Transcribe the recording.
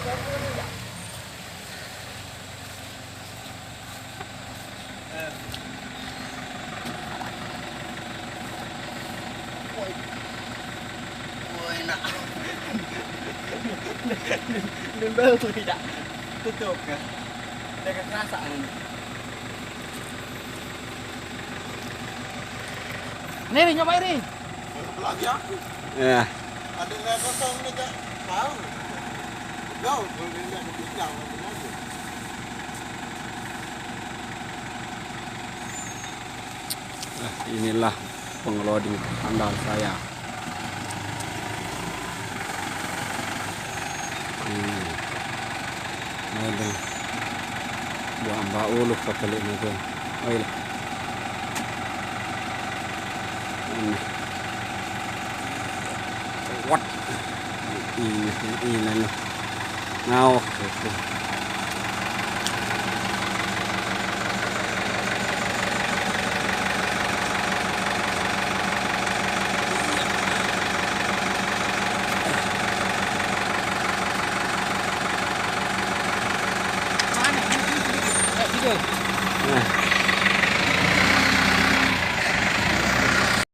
Enak. Nembel tuh tidak tutup ya. Ada kekerasan. Nih nyoba ini. Lagi aku. Ya. Ada nggak kosong nih kak? Tahu. Jauh, boleh lihat tinggal aja. Nah, inilah pengeloading andal saya. Ada buah mbak ulu kepelik itu. Oh iya. What? Ini lah. Now, itu. Nah.